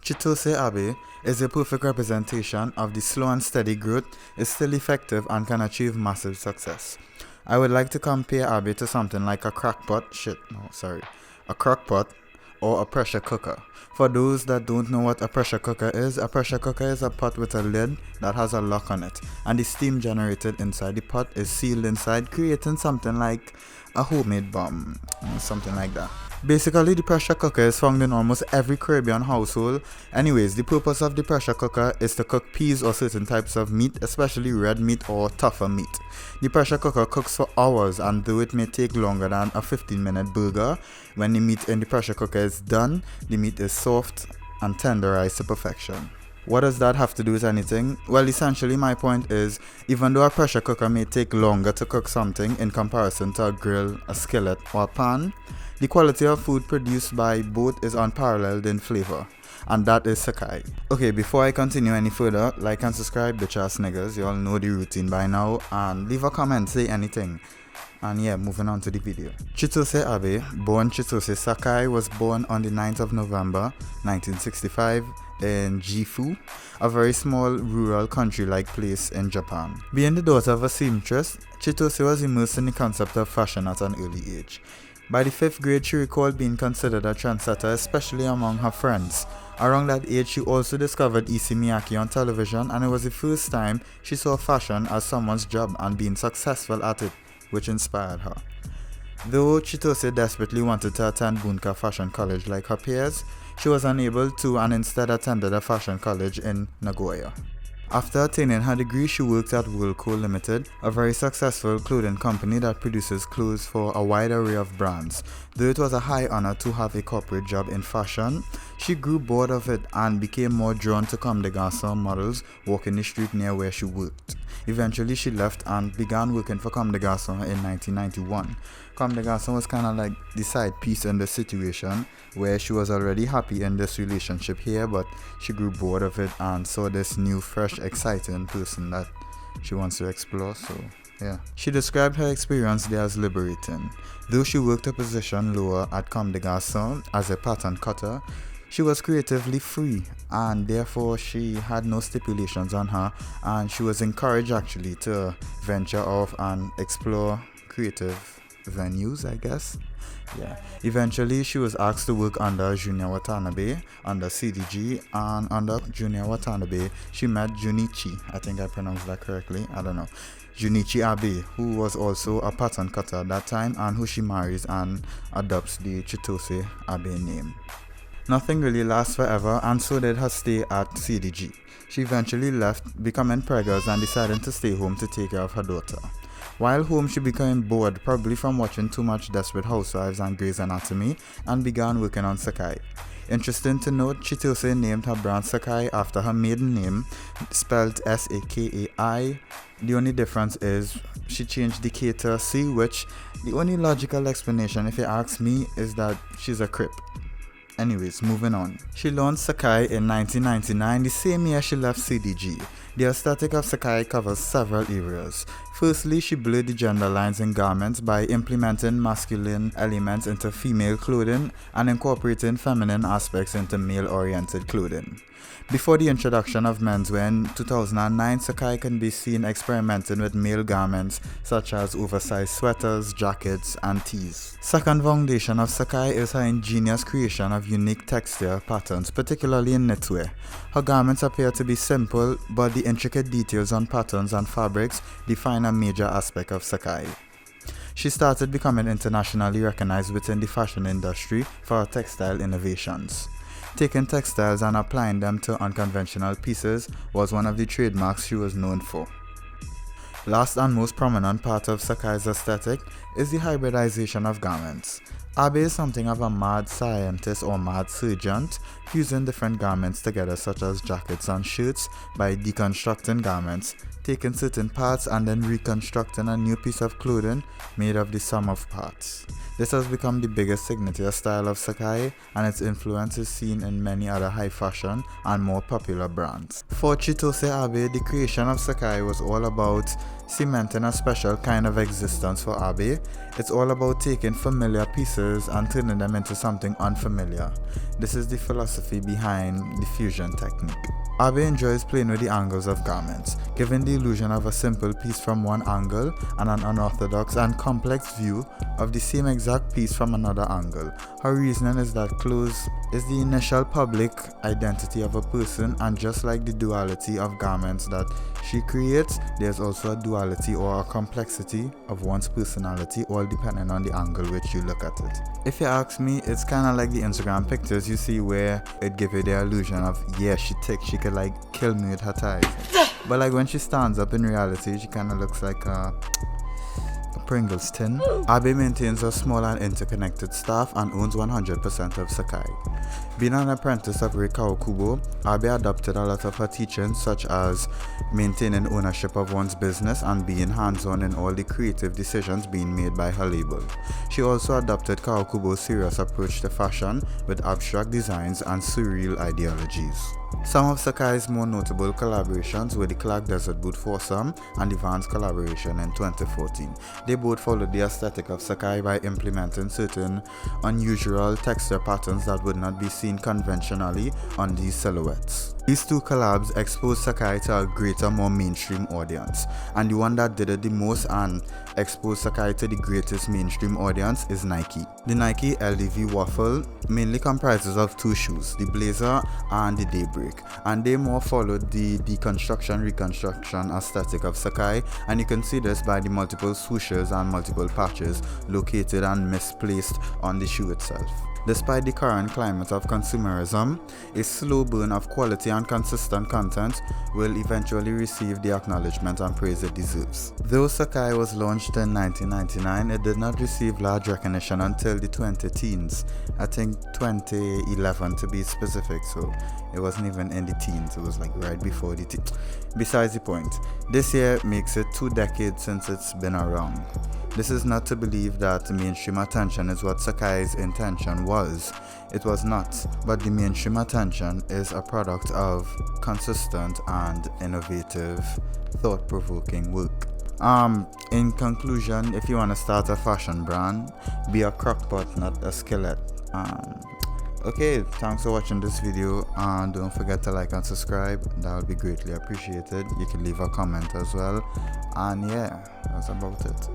Chitose Abe is a perfect representation of the slow and steady growth, is still effective and can achieve massive success. I would like to compare Abe to something like a a crockpot or a pressure cooker. For those that don't know what a pressure cooker is a pot with a lid that has a lock on it, and the steam generated inside the pot is sealed inside, creating something like a homemade bomb, something like that. Basically, the pressure cooker is found in almost every Caribbean household. Anyways, the purpose of the pressure cooker is to cook peas or certain types of meat, especially red meat or tougher meat. The pressure cooker cooks for hours, and though it may take longer than a 15-minute burger, when the meat in the pressure cooker is done, the meat is soft and tenderized to perfection. What does that have to do with anything? Well, essentially my point is, even though a pressure cooker may take longer to cook something in comparison to a grill, a skillet, or a pan, the quality of food produced by both is unparalleled in flavor, and that is Sacai. Okay, before I continue any further, like and subscribe, bitch ass niggas, you all know the routine by now, and leave a comment, say anything. And yeah, moving on to the video. Chitose Abe, born Chitose Sacai, was born on the 9th of November 1965 in Gifu, a very small rural country-like place in Japan. Being the daughter of a seamstress, Chitose was immersed in the concept of fashion at an early age. By the 5th grade, she recalled being considered a trendsetter, especially among her friends. Around that age, she also discovered Issey Miyake on television, and it was the first time she saw fashion as someone's job and being successful at it, which inspired her. Though Chitose desperately wanted to attend Bunka Fashion College like her peers, she was unable to and instead attended a fashion college in Nagoya. After attaining her degree, she worked at Whirlpool Limited, a very successful clothing company that produces clothes for a wide array of brands. Though it was a high honor to have a corporate job in fashion, she grew bored of it and became more drawn to Comme des Garçons models walking the street near where she worked. Eventually, she left and began working for Comme des Garçons in 1991. Comme des Garçons was kind of like the side piece in the situation, where she was already happy in this relationship here, but she grew bored of it and saw this new, fresh, exciting person that she wants to explore, so yeah. She described her experience there as liberating. Though she worked a position lower at Comme des Garçons as a pattern cutter, she was creatively free, and therefore she had no stipulations on her, and she was encouraged actually to venture off and explore creative venues, I guess. Yeah. Eventually, she was asked to work under Junior Watanabe, under CDG, and under Junior Watanabe, she met Junichi. I think I pronounced that correctly. I don't know. Junichi Abe, who was also a pattern cutter at that time, and who she marries and adopts the Chitose Abe name. Nothing really lasts forever, and so did her stay at CDG. She eventually left, becoming preggers, and decided to stay home to take care of her daughter. While home, she became bored, probably from watching too much Desperate Housewives and Grey's Anatomy, and began working on Sacai. Interesting to note, Chitose named her brand Sacai after her maiden name, spelled Sakai. The only difference is she changed the K to a C, which the only logical explanation, if you ask me, is that she's a Crip. Anyways, moving on. She launched Sacai in 1999, the same year she left CDG. The aesthetic of Sacai covers several areas. Firstly, she blurred the gender lines in garments by implementing masculine elements into female clothing and incorporating feminine aspects into male-oriented clothing. Before the introduction of menswear in 2009, Sacai can be seen experimenting with male garments such as oversized sweaters, jackets, and tees. Second foundation of Sacai is her ingenious creation of unique texture patterns, particularly in knitwear. Her garments appear to be simple, but the intricate details on patterns and fabrics define a major aspect of Sacai. She started becoming internationally recognized within the fashion industry for her textile innovations. Taking textiles and applying them to unconventional pieces was one of the trademarks she was known for. Last and most prominent part of Sacai's aesthetic is the hybridization of garments. Abe is something of a mad scientist or mad surgeon, fusing different garments together such as jackets and shirts by deconstructing garments, taking certain parts and then reconstructing a new piece of clothing made of the sum of parts. This has become the biggest signature style of Sacai, and its influence is seen in many other high fashion and more popular brands. For Chitose Abe, the creation of Sacai was all about cementing a special kind of existence for Abe. It's all about taking familiar pieces and turning them into something unfamiliar. This is the philosophy behind the fusion technique. Abe enjoys playing with the angles of garments, giving the illusion of a simple piece from one angle and an unorthodox and complex view of the same exact piece from another angle. Her reasoning is that clothes is the initial public identity of a person, and just like the duality of garments that she creates, there's also a duality or a complexity of one's personality, all depending on the angle which you look at it. If you ask me, it's kind of like the Instagram pictures you see where it gives you the illusion of, yeah, she could like kill me with her thighs. But like when she stands up, in reality, she kind of looks like a Pringles tin. Abe maintains a small and interconnected staff and owns 100% of Sacai. Being an apprentice of Ray Kawakubo, Abe adopted a lot of her teachings, such as maintaining ownership of one's business and being hands-on in all the creative decisions being made by her label. She also adopted Kawakubo's serious approach to fashion with abstract designs and surreal ideologies. Some of Sacai's more notable collaborations were the Clark Desert Boot foursome and the Vans collaboration in 2014. They both followed the aesthetic of Sacai by implementing certain unusual texture patterns that would not be seen conventionally on these silhouettes. These two collabs exposed Sacai to a greater, more mainstream audience, and the one that did it the most and exposed Sacai to the greatest mainstream audience is Nike. The Nike LDV Waffle mainly comprises of two shoes, the Blazer and the Daybreak, and they more followed the deconstruction reconstruction aesthetic of Sacai, and you can see this by the multiple swooshes and multiple patches located and misplaced on the shoe itself. Despite the current climate of consumerism, a slow burn of quality and consistent content will eventually receive the acknowledgement and praise it deserves. Though Sacai was launched in 1999, it did not receive large recognition until the 2010s. I think 2011 to be specific, so it wasn't even in the teens, it was like right before the teens. Besides the point, this year makes it 2 decades since it's been around. This is not to believe that mainstream attention is what Sacai's intention was. It was not, but the mainstream attention is a product of consistent and innovative, thought-provoking work. In conclusion, if you want to start a fashion brand, be a crockpot, not a skillet. Okay, thanks for watching this video, and don't forget to like and subscribe. That would be greatly appreciated. You can leave a comment as well, and yeah, that's about it.